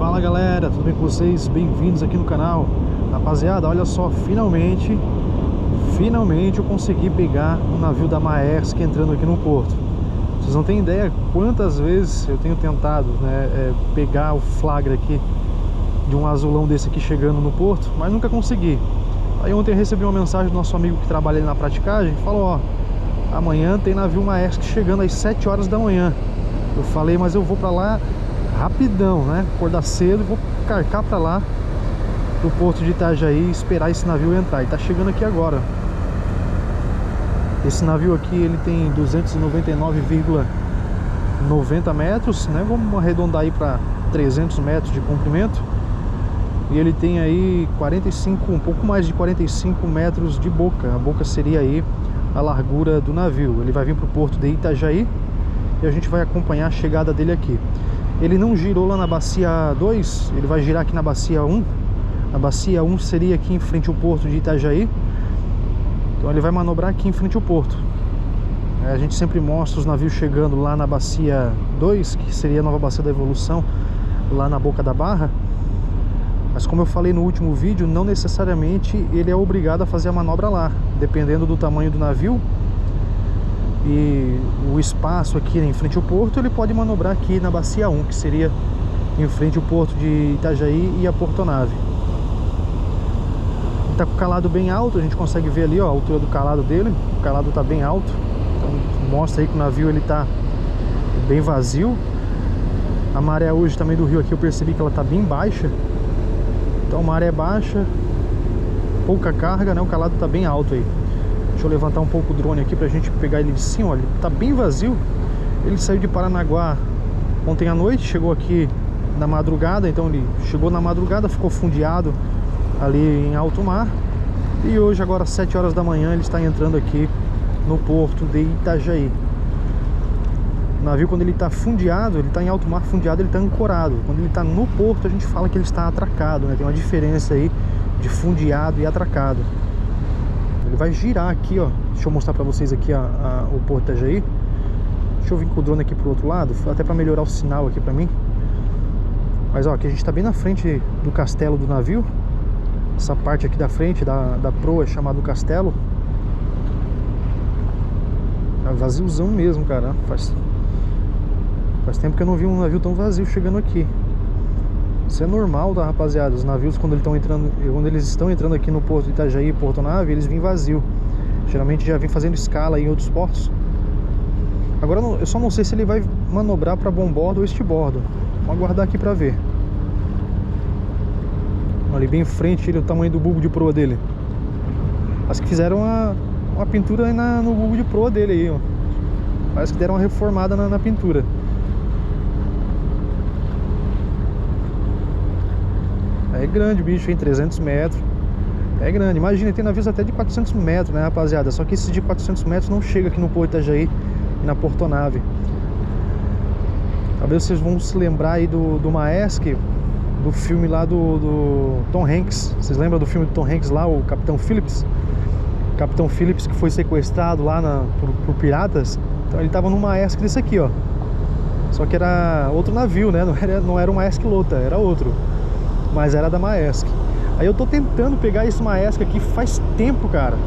Fala galera, tudo bem com vocês? Bem-vindos aqui no canal. Rapaziada, olha só, finalmente eu consegui pegar um navio da Maersk entrando aqui no porto. Vocês não têm ideia quantas vezes eu tenho tentado, pegar o flagra aqui de um azulão desse aqui chegando no porto, mas nunca consegui. Aí ontem eu recebi uma mensagem do nosso amigo que trabalha ali na praticagem, falou: ó, amanhã tem navio Maersk chegando às 7 horas da manhã. Eu falei, mas eu vou pra lá rapidão, né? Acordar cedo, vou carcar pra lá pro porto de Itajaí e esperar esse navio entrar. E tá chegando aqui agora. Esse navio aqui, ele tem 299,90 metros, né? Vamos arredondar aí para 300 metros de comprimento. E ele tem aí 45, um pouco mais de 45 metros de boca. A boca seria aí a largura do navio. Ele vai vir pro porto de Itajaí e a gente vai acompanhar a chegada dele aqui. Ele não girou lá na bacia 2, ele vai girar aqui na bacia 1. A bacia 1 seria aqui em frente ao porto de Itajaí. Então ele vai manobrar aqui em frente ao porto. A gente sempre mostra os navios chegando lá na bacia 2, que seria a nova bacia da Evolução, lá na boca da barra. Mas como eu falei no último vídeo, não necessariamente ele é obrigado a fazer a manobra lá. Dependendo do tamanho do navio e o espaço aqui em frente ao porto, ele pode manobrar aqui na bacia 1, que seria em frente ao porto de Itajaí e a portonave. Tá com o calado bem alto, a gente consegue ver ali, ó, a altura do calado dele. O calado tá bem alto, então mostra aí que o navio ele tá bem vazio. A maré hoje também do rio aqui eu percebi que ela tá bem baixa. Então maré baixa, pouca carga, né? O calado tá bem alto aí. Deixa eu levantar um pouco o drone aqui pra gente pegar ele de cima, olha, tá bem vazio. Ele saiu de Paranaguá ontem à noite, chegou aqui na madrugada, então ele chegou na madrugada, ficou fundeado ali em alto mar. E hoje, agora às 7 horas da manhã, ele está entrando aqui no porto de Itajaí. O navio, quando ele está fundeado, ele está em alto mar fundeado, ele está ancorado. Quando ele está no porto, a gente fala que ele está atracado, né? Tem uma diferença aí de fundeado e atracado. Ele vai girar aqui, ó. Deixa eu mostrar para vocês aqui o porto de Itajaí. Deixa eu vir com o drone aqui pro outro lado, até para melhorar o sinal aqui para mim. Mas ó, aqui a gente está bem na frente do castelo do navio. Essa parte aqui da frente da proa é chamada do castelo. É vaziozão mesmo, cara. Faz tempo que eu não vi um navio tão vazio chegando aqui. Isso é normal, tá, rapaziada? Os navios, quando eles estão entrando aqui no porto de Itajaí e portonave, eles vêm vazio. Geralmente já vem fazendo escala em outros portos. Agora eu só não sei se ele vai manobrar para bombordo ou estibordo. Vamos aguardar aqui para ver. Ali bem em frente, ele, o tamanho do bulbo de proa dele. Acho que fizeram uma pintura aí no bulbo de proa dele aí, ó. Parece que deram uma reformada na pintura. É grande o bicho, hein? 300 metros. É grande. Imagina, tem navios até de 400 metros, né, rapaziada? Só que esses de 400 metros não chega aqui no porto de Itajaí e na portonave. Talvez vocês vão se lembrar aí do Maersk, do filme lá do Tom Hanks. Vocês lembram do filme do Tom Hanks lá, o Capitão Phillips? O Capitão Phillips que foi sequestrado lá por piratas. Então ele tava num Maersk desse aqui, ó. Só que era outro navio, né? Não era um Maersk Lota, era outro. Mas era da Maersk. Aí eu tô tentando pegar esse Maersk aqui faz tempo, cara,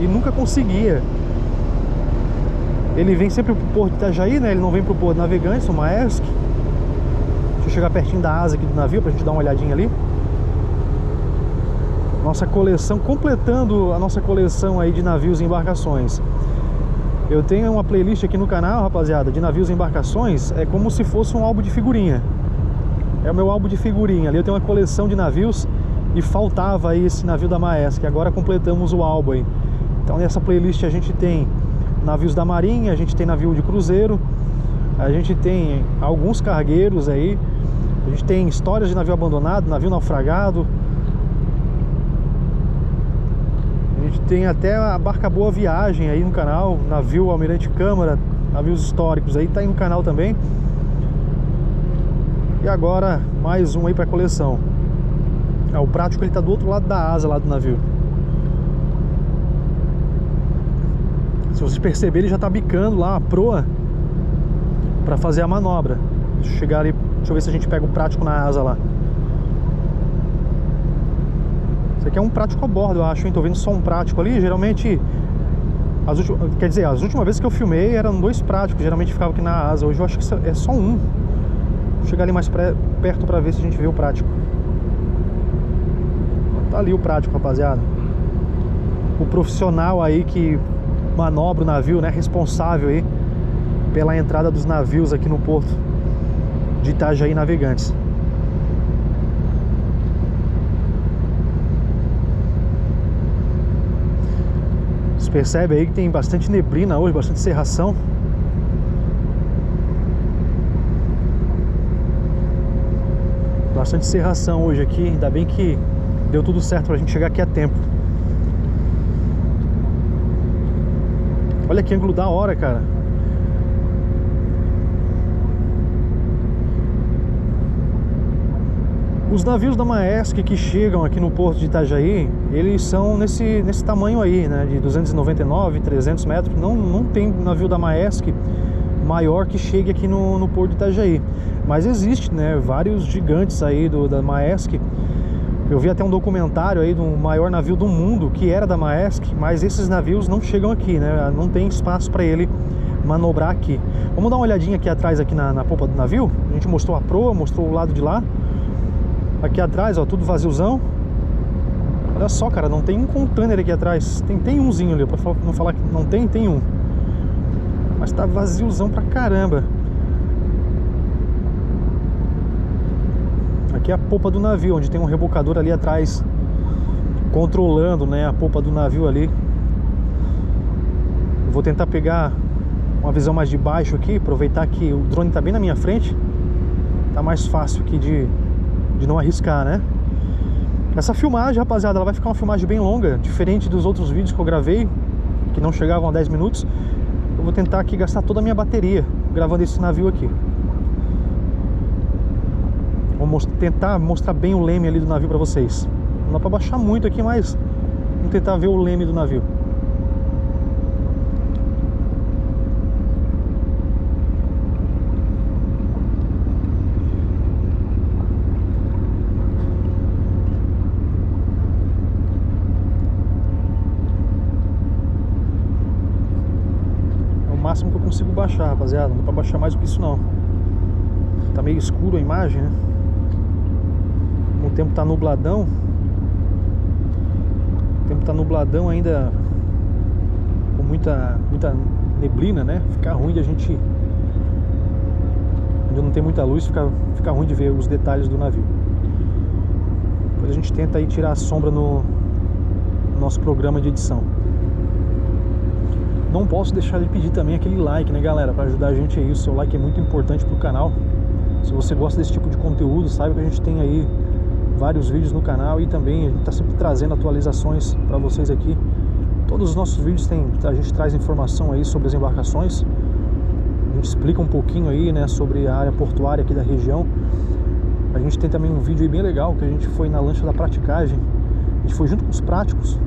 e nunca conseguia. Ele vem sempre pro porto de Itajaí, né? Ele não vem pro porto Navegantes, o Maersk. Deixa eu chegar pertinho da asa aqui do navio pra gente dar uma olhadinha ali. Nossa coleção, completando a nossa coleção aí de navios e embarcações. Eu tenho uma playlist aqui no canal, rapaziada, de navios e embarcações. É como se fosse um álbum de figurinha. É o meu álbum de figurinha. Ali eu tenho uma coleção de navios e faltava aí esse navio da Maersk. Agora completamos o álbum aí. Então nessa playlist a gente tem navios da Marinha, a gente tem navio de cruzeiro, a gente tem alguns cargueiros aí, a gente tem histórias de navio abandonado, navio naufragado. A gente tem até a Barca Boa Viagem aí no canal, navio Almirante Câmara, navios históricos aí, tá aí no canal também. E agora mais um aí para coleção. O prático ele tá do outro lado da asa lá do navio. Se vocês perceberem, ele já tá bicando lá a proa para fazer a manobra. Deixa eu chegar ali Deixa eu ver se a gente pega o prático na asa lá. Isso aqui é um prático a bordo, eu acho, hein? Tô vendo só um prático ali. Geralmente, quer dizer, as últimas vezes que eu filmei eram 2 práticos, geralmente ficava aqui na asa. Hoje eu acho que é só um. Vou chegar ali mais perto pra ver se a gente vê o prático. Tá ali o prático, rapaziada. O profissional aí que manobra o navio, né? Responsável aí pela entrada dos navios aqui no porto de Itajaí Navegantes. Você percebe aí que tem bastante neblina hoje, bastante cerração. Bastante cerração hoje aqui, ainda bem que deu tudo certo pra gente chegar aqui a tempo. Olha que ângulo da hora, cara. Os navios da Maersk que chegam aqui no porto de Itajaí, eles são nesse tamanho aí, né, de 299, 300 metros. Não tem navio da Maersk maior que chegue aqui no porto de Itajaí. Mas existe, né, vários gigantes aí da Maersk. Eu vi até um documentário aí do maior navio do mundo que era da Maersk, mas esses navios não chegam aqui, né? Não tem espaço para ele manobrar aqui. Vamos dar uma olhadinha aqui atrás, aqui na popa do navio. A gente mostrou a proa, mostrou o lado de lá. Aqui atrás, ó, tudo vaziozão. Olha só, cara, não tem um container aqui atrás. Tem umzinho ali, pra não falar que não tem, tem um. Mas tá vaziozão pra caramba. Aqui é a popa do navio, onde tem um rebocador ali atrás controlando, né, a popa do navio ali. Eu vou tentar pegar uma visão mais de baixo aqui, aproveitar que o drone tá bem na minha frente. Tá mais fácil aqui de não arriscar, né? Essa filmagem, rapaziada, ela vai ficar uma filmagem bem longa, diferente dos outros vídeos que eu gravei, que não chegavam a 10 minutos. Eu vou tentar aqui gastar toda a minha bateria gravando esse navio aqui. Vou tentar mostrar bem o leme ali do navio pra vocês. Não dá pra baixar muito aqui, mas vamos tentar ver o leme do navio. É o máximo que eu consigo baixar, rapaziada. Não dá pra baixar mais do que isso não. Tá meio escuro a imagem, né? O tempo tá nubladão. O tempo tá nubladão ainda, com muita neblina, né? Fica ruim de a gente, onde não tem muita luz, fica ruim de ver os detalhes do navio. Depois a gente tenta aí tirar a sombra no nosso programa de edição. Não posso deixar de pedir também aquele like, né, galera? Para ajudar a gente aí. O seu like é muito importante pro canal. Se você gosta desse tipo de conteúdo, saiba que a gente tem aí vários vídeos no canal e também a gente está sempre trazendo atualizações para vocês aqui. Todos os nossos vídeos a gente traz informação aí sobre as embarcações. A gente explica um pouquinho aí, né, sobre a área portuária aqui da região. A gente tem também um vídeo aí bem legal, que a gente foi na lancha da praticagem. A gente foi junto com os práticos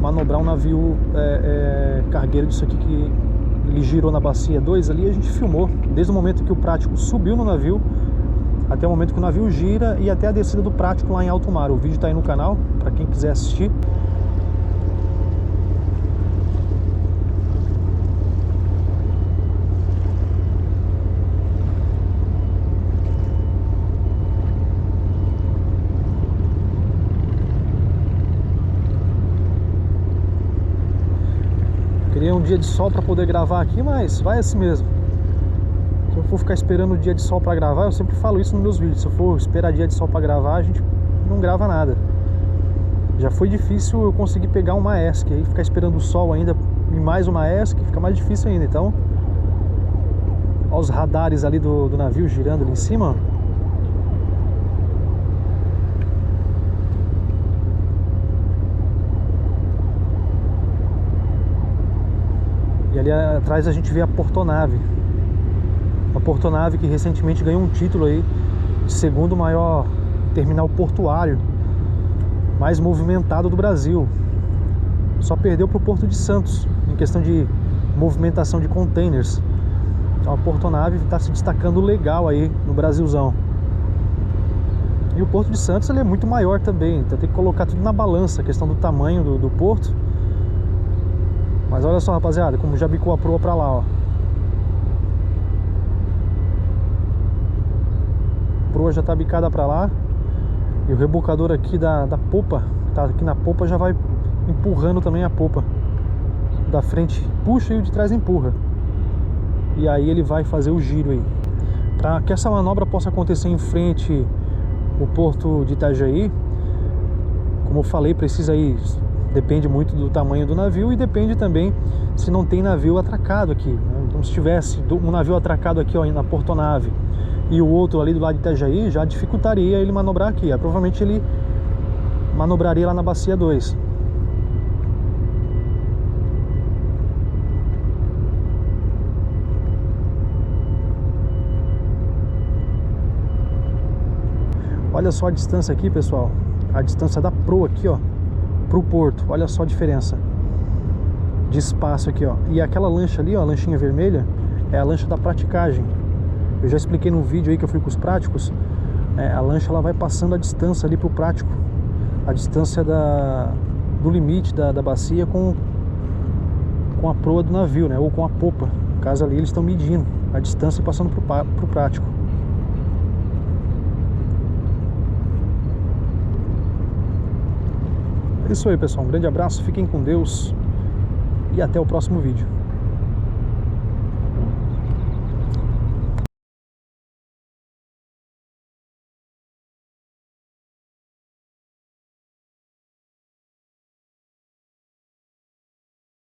manobrar um navio cargueiro disso aqui, que ele girou na bacia 2 ali. A gente filmou desde o momento que o prático subiu no navio até o momento que o navio gira e até a descida do prático lá em alto mar. O vídeo tá aí no canal, para quem quiser assistir. Queria um dia de sol para poder gravar aqui, mas vai assim mesmo. Se eu for ficar esperando o dia de sol para gravar, eu sempre falo isso nos meus vídeos. Se eu for esperar dia de sol para gravar, a gente não grava nada. Já foi difícil eu conseguir pegar uma Maersk, aí ficar esperando o sol ainda e mais uma Maersk, fica mais difícil ainda. Então, olha os radares ali do navio girando ali em cima. E ali atrás a gente vê a portonave. A portonave que recentemente ganhou um título aí de segundo maior terminal portuário mais movimentado do Brasil. Só perdeu para o Porto de Santos em questão de movimentação de containers. Então a Portonave está se destacando legal aí no Brasilzão. E o Porto de Santos ele é muito maior também, então tem que colocar tudo na balança, a questão do tamanho do porto. Mas olha só, rapaziada, como já bicou a proa pra lá, ó. A proa já tá bicada pra lá. E o rebocador aqui da popa, tá aqui na popa, já vai empurrando também a popa. O da frente puxa e o de trás empurra. E aí ele vai fazer o giro aí. Para que essa manobra possa acontecer em frente ao porto de Itajaí, como eu falei, precisa aí, depende muito do tamanho do navio e depende também se não tem navio atracado aqui, né? Então se tivesse um navio atracado aqui, ó, na Portonave, e o outro ali do lado de Itajaí, já dificultaria ele manobrar aqui. Aí, provavelmente ele manobraria lá na Bacia 2. Olha só a distância aqui, pessoal. A distância da proa aqui, ó, pro porto. Olha só a diferença de espaço aqui, ó. E aquela lancha ali, ó, a lanchinha vermelha, é a lancha da praticagem. Eu já expliquei no vídeo aí que eu fui com os práticos. A lancha ela vai passando a distância ali pro prático. A distância do limite da bacia com a proa do navio, né? Ou com a popa. No caso ali eles estão medindo a distância e passando pro prático. É isso aí, pessoal. Um grande abraço, fiquem com Deus e até o próximo vídeo.